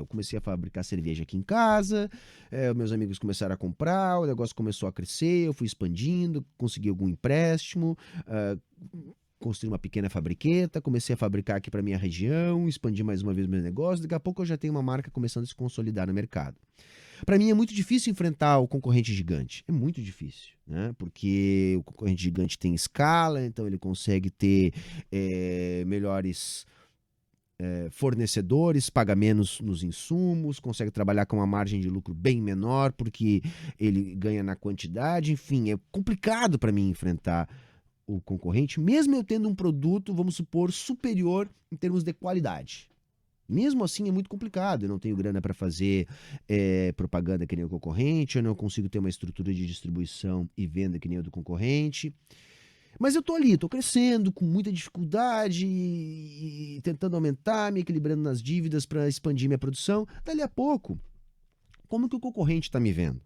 comecei a fabricar cerveja aqui em casa, meus amigos começaram a comprar, o negócio começou a crescer, eu fui expandindo, consegui algum empréstimo, construí uma pequena fabriqueta, comecei a fabricar aqui para minha região, expandi mais uma vez meu negócio, daqui a pouco eu já tenho uma marca começando a se consolidar no mercado. Para mim é muito difícil enfrentar o concorrente gigante. É muito difícil, né? Porque o concorrente gigante tem escala, então ele consegue ter melhores fornecedores, paga menos nos insumos, consegue trabalhar com uma margem de lucro bem menor, porque ele ganha na quantidade. Enfim, é complicado para mim enfrentar o concorrente, mesmo eu tendo um produto, vamos supor, superior em termos de qualidade. Mesmo assim é muito complicado, eu não tenho grana para fazer propaganda que nem o concorrente, eu não consigo ter uma estrutura de distribuição e venda que nem o do concorrente. Mas eu tô ali, tô crescendo com muita dificuldade e tentando aumentar, me equilibrando nas dívidas para expandir minha produção. Dali a pouco, como que o concorrente está me vendo?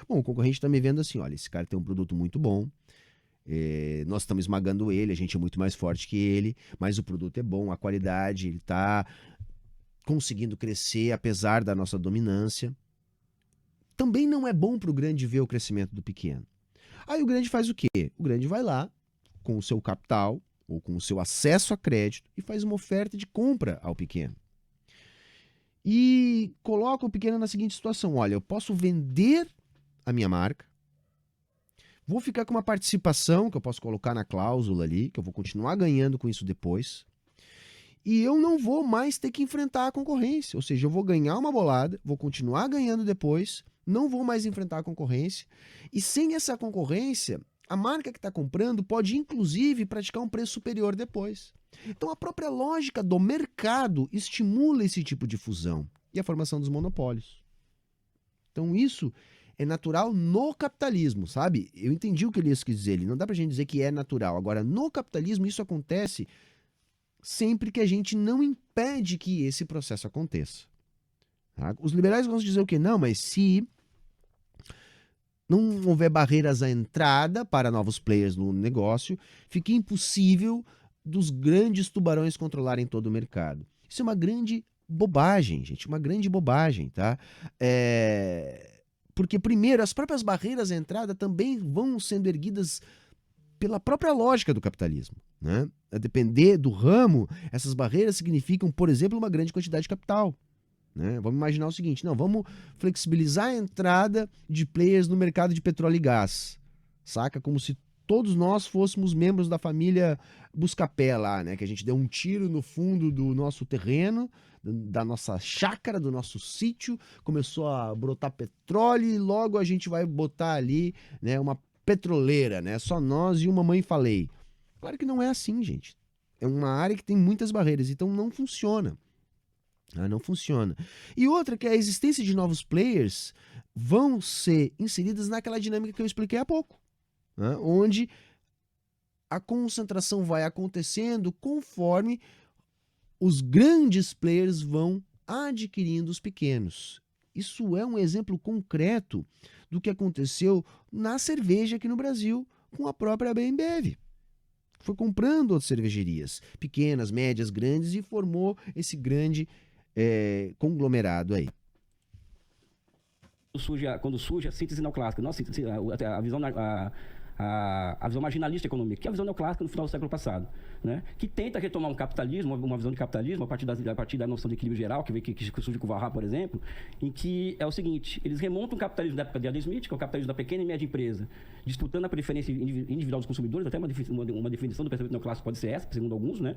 Bom, o concorrente está me vendo assim, olha, esse cara tem um produto muito bom, nós estamos esmagando ele, a gente é muito mais forte que ele, mas o produto é bom, a qualidade, ele está conseguindo crescer apesar da nossa dominância. Também não é bom para o grande ver o crescimento do pequeno. Aí o grande faz o quê? O grande vai lá com o seu capital ou com o seu acesso a crédito e faz uma oferta de compra ao pequeno. E coloca o pequeno na seguinte situação: olha, eu posso vender a minha marca, vou ficar com uma participação que eu posso colocar na cláusula ali, que eu vou continuar ganhando com isso depois. E eu não vou mais ter que enfrentar a concorrência. Ou seja, eu vou ganhar uma bolada, vou continuar ganhando depois, não vou mais enfrentar a concorrência. E sem essa concorrência, a marca que está comprando pode, inclusive, praticar um preço superior depois. Então, a própria lógica do mercado estimula esse tipo de fusão e a formação dos monopólios. Então, isso é natural no capitalismo, sabe? Eu entendi o que ele quis dizer. Não dá pra gente dizer que é natural. Agora, no capitalismo, isso acontece sempre que a gente não impede que esse processo aconteça. Tá? Os liberais gostam de dizer o quê? Não, mas se não houver barreiras à entrada para novos players no negócio, fica impossível dos grandes tubarões controlarem todo o mercado. Isso é uma grande bobagem, gente, uma grande bobagem, tá? Porque, primeiro, as próprias barreiras à entrada também vão sendo erguidas pela própria lógica do capitalismo. Né? A depender do ramo, essas barreiras significam, por exemplo, uma grande quantidade de capital. Né? Vamos imaginar o seguinte: não, vamos flexibilizar a entrada de players no mercado de petróleo e gás. Saca? Como se todos nós fôssemos membros da família Buscapé lá, né? Que a gente deu um tiro no fundo do nosso terreno, da nossa chácara, do nosso sítio, começou a brotar petróleo e logo a gente vai botar ali, né, uma petroleira, né? Só nós e uma mãe falei. Claro que não é assim, gente. É uma área que tem muitas barreiras, então não funciona. Não funciona. E outra, que a existência de novos players vão ser inseridas naquela dinâmica que eu expliquei há pouco, né? Onde a concentração vai acontecendo conforme os grandes players vão adquirindo os pequenos. Isso é um exemplo concreto do que aconteceu na cerveja aqui no Brasil com a própria Bembev. Foi comprando outras cervejarias, pequenas, médias, grandes, e formou esse grande conglomerado aí. Quando surge a síntese neoclássica, não a visão a visão marginalista econômica, que é a visão neoclássica no final do século passado, né? Que tenta retomar um capitalismo, uma visão de capitalismo a partir da noção de equilíbrio geral, que surge com o Varra, por exemplo, em que é o seguinte: eles remontam o capitalismo da época de Adam Smith, que é o capitalismo da pequena e média empresa, disputando a preferência individual dos consumidores. Até uma definição do pensamento neoclássico pode ser essa, segundo alguns, né?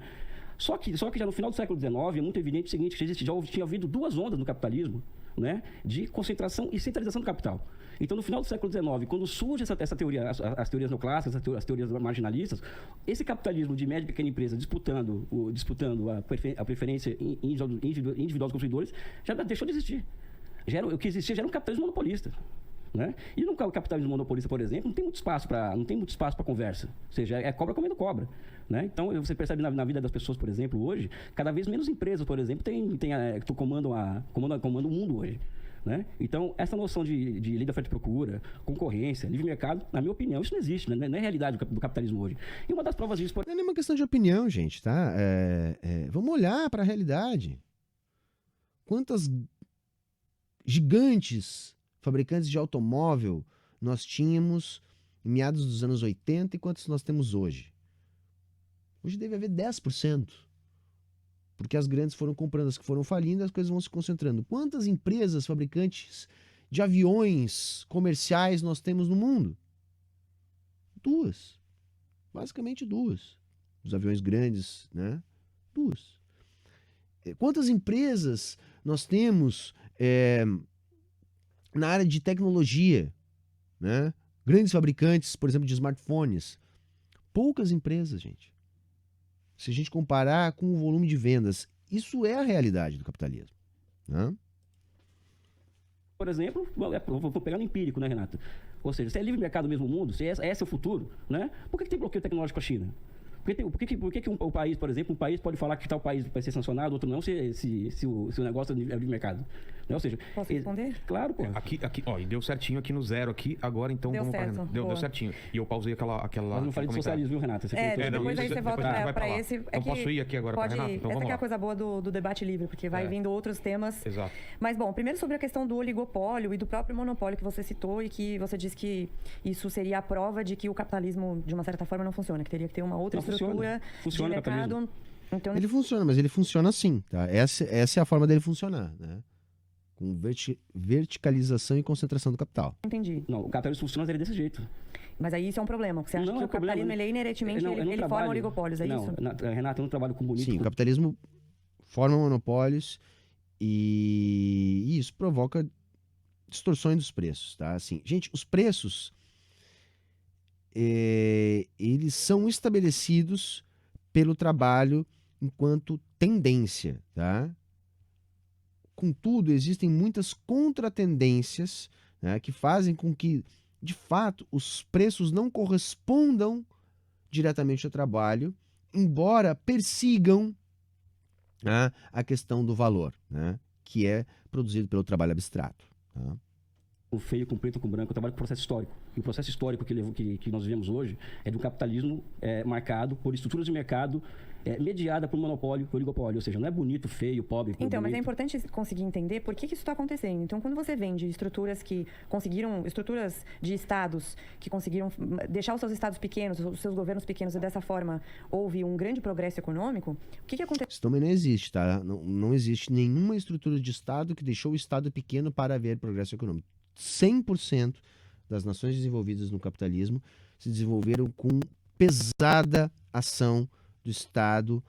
Só que já no final do século XIX é muito evidente o seguinte: que já tinha havido duas ondas no capitalismo, né, de concentração e centralização do capital. Então, no final do século XIX, quando surge essa teoria, as teorias neoclássicas, as teorias marginalistas, esse capitalismo de média e pequena empresa disputando a preferência individual dos consumidores já deixou de existir. O que existia já era um capitalismo monopolista. Né? E no capitalismo monopolista, por exemplo, não tem muito espaço para conversa. Ou seja, é cobra comendo cobra. Né? Então, você percebe na vida das pessoas, por exemplo, hoje, cada vez menos empresas, por exemplo, comandam o mundo hoje. Né? Então, essa noção de lei da oferta e procura, concorrência, livre mercado, na minha opinião, isso não existe, né? Não é a realidade do capitalismo hoje. E uma das provas disso... Não é nenhuma questão de opinião, gente, tá? Vamos olhar para a realidade. Quantas Gigantes, fabricantes de automóvel, nós tínhamos em meados dos anos 80 e quantos nós temos hoje? Hoje deve haver 10%. Porque as grandes foram comprando, as que foram falindo, as coisas vão se concentrando. Quantas empresas fabricantes de aviões comerciais nós temos no mundo? 2. Basicamente 2. Os aviões grandes, né? 2. Quantas empresas nós temos na área de tecnologia, né? Grandes fabricantes, por exemplo, de smartphones. Poucas empresas, gente. Se a gente comparar com o volume de vendas, isso é a realidade do capitalismo, né? Por exemplo, vou pegar no empírico, né, Renato? Ou seja, se é livre mercado no mesmo mundo, se esse é o futuro, né? Por que tem bloqueio tecnológico com a China? Por que um país, por exemplo, um país pode falar que tal país vai ser sancionado, outro não, se o negócio é livre mercado? Né? Ou seja, posso responder? Claro, pô. Aqui, ó, e deu certinho aqui no zero aqui, agora então deu vamos certo, para deu certinho. E eu pausei aquela Mas não falei de socialismo, viu, Renato? Depois aí você volta para esse. Então posso ir aqui agora para Renato? Então essa vamos que é lá. a coisa boa do debate livre, porque vai vindo outros temas. Exato. Mas, bom, primeiro sobre a questão do oligopólio e do próprio monopólio que você citou e que você disse que isso seria a prova de que o capitalismo, de uma certa forma, não funciona, que teria que ter uma outra estrutura de mercado. Então, ele funciona, mas ele funciona assim, tá? Essa é a forma dele funcionar, né? Com verticalização e concentração do capital. Entendi. Não, o capitalismo funciona desse jeito. Mas aí isso é um problema. Você acha que o capitalismo ele é inerentemente ele forma oligopólios, é isso? Renato, eu não trabalho com bonito. Sim, o capitalismo forma monopólios e isso provoca distorções dos preços, tá? Assim, gente, os preços eles são estabelecidos pelo trabalho enquanto tendência, tá? Contudo, existem muitas contratendências, né, que fazem com que, de fato, os preços não correspondam diretamente ao trabalho, embora persigam, né, a questão do valor, né, que é produzido pelo trabalho abstrato. Tá? O feio com preto com branco, eu trabalho com processo histórico. E o processo histórico que nós vivemos hoje é do capitalismo marcado por estruturas de mercado mediada por monopólio, por oligopólio. Ou seja, não é bonito, feio, pobre. Então, mas é importante conseguir entender por que isso está acontecendo. Então, quando você vem de estruturas de estados que conseguiram deixar os seus estados pequenos, os seus governos pequenos, e dessa forma houve um grande progresso econômico, o que aconteceu? Isso também não existe, tá? Não existe nenhuma estrutura de estado que deixou o estado pequeno para haver progresso econômico. 100% das nações desenvolvidas no capitalismo se desenvolveram com pesada ação do Estado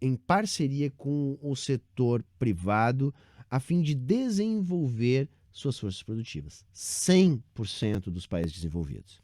em parceria com o setor privado a fim de desenvolver suas forças produtivas. 100% dos países desenvolvidos.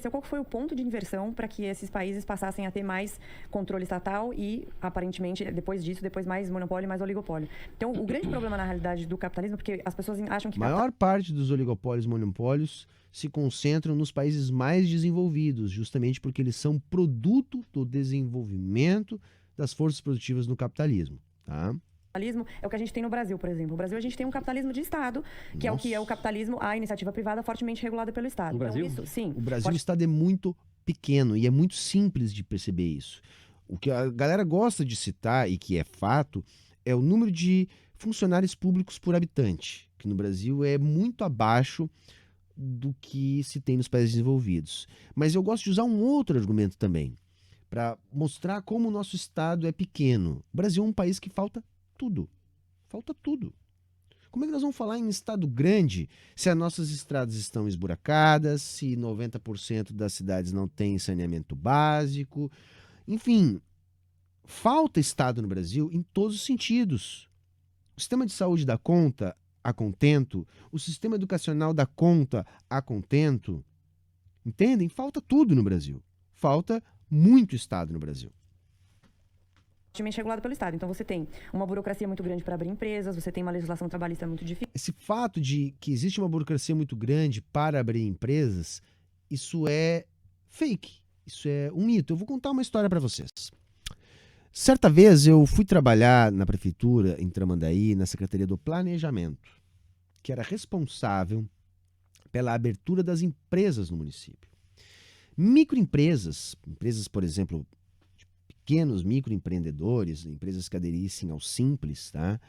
Qual foi o ponto de inversão para que esses países passassem a ter mais controle estatal e, aparentemente, depois mais monopólio e mais oligopólio? Então, o grande problema, na realidade, do capitalismo, porque as pessoas acham que... A maior parte dos oligopólios e monopólios se concentram nos países mais desenvolvidos, justamente porque eles são produto do desenvolvimento das forças produtivas no capitalismo, tá? Capitalismo é o que a gente tem no Brasil, por exemplo. No Brasil, a gente tem um capitalismo de Estado, que é o que é o capitalismo, a iniciativa privada fortemente regulada pelo Estado. No Brasil? Então, isso, sim. O Brasil, o Estado é muito pequeno e é muito simples de perceber isso. O que a galera gosta de citar, e que é fato, é o número de funcionários públicos por habitante, que no Brasil é muito abaixo do que se tem nos países desenvolvidos. Mas eu gosto de usar um outro argumento também, para mostrar como o nosso Estado é pequeno. O Brasil é um país que falta tudo. Falta tudo. Como é que nós vamos falar em Estado grande se as nossas estradas estão esburacadas, se 90% das cidades não têm saneamento básico? Enfim, falta Estado no Brasil em todos os sentidos. O sistema de saúde dá conta a contento, o sistema educacional dá conta a contento. Entendem? Falta tudo no Brasil. Falta muito Estado no Brasil. Fortemente regulado pelo Estado. Então, você tem uma burocracia muito grande para abrir empresas, você tem uma legislação trabalhista muito difícil. Esse fato de que existe uma burocracia muito grande para abrir empresas, isso é fake. Isso é um mito. Eu vou contar uma história para vocês. Certa vez eu fui trabalhar na prefeitura, em Tramandaí, na Secretaria do Planejamento, que era responsável pela abertura das empresas no município. Microempresas, empresas, por exemplo, pequenos microempreendedores, empresas que aderissem ao Simples, tá?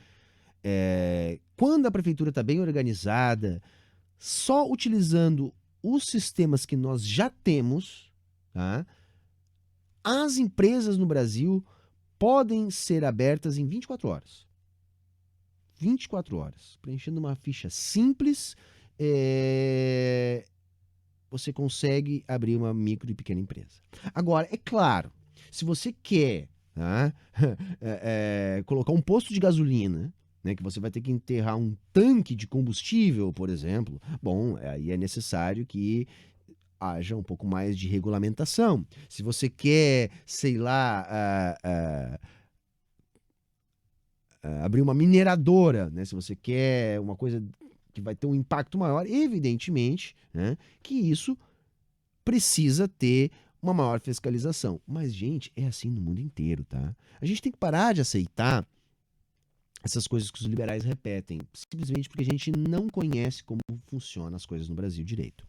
quando a prefeitura está bem organizada, só utilizando os sistemas que nós já temos, tá? As empresas no Brasil podem ser abertas em 24 horas. 24 horas. Preenchendo uma ficha simples, você consegue abrir uma micro e pequena empresa. Agora, é claro, se você quer, tá? Colocar um posto de gasolina, né, que você vai ter que enterrar um tanque de combustível, por exemplo, bom, aí é necessário que haja um pouco mais de regulamentação. Se você quer, sei lá, abrir uma mineradora, né, se você quer uma coisa que vai ter um impacto maior, evidentemente, né, que isso precisa ter uma maior fiscalização. Mas, gente, é assim no mundo inteiro, tá? A gente tem que parar de aceitar essas coisas que os liberais repetem, simplesmente porque a gente não conhece como funcionam as coisas no Brasil direito.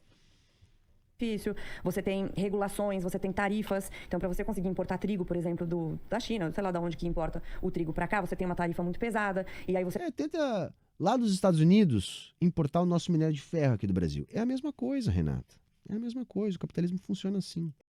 Difícil, você tem regulações, você tem tarifas. Então, para você conseguir importar trigo, por exemplo, da China, sei lá de onde que importa o trigo para cá, você tem uma tarifa muito pesada. E aí você tenta lá dos Estados Unidos importar o nosso minério de ferro aqui do Brasil. É a mesma coisa, Renata. É a mesma coisa. O capitalismo funciona assim.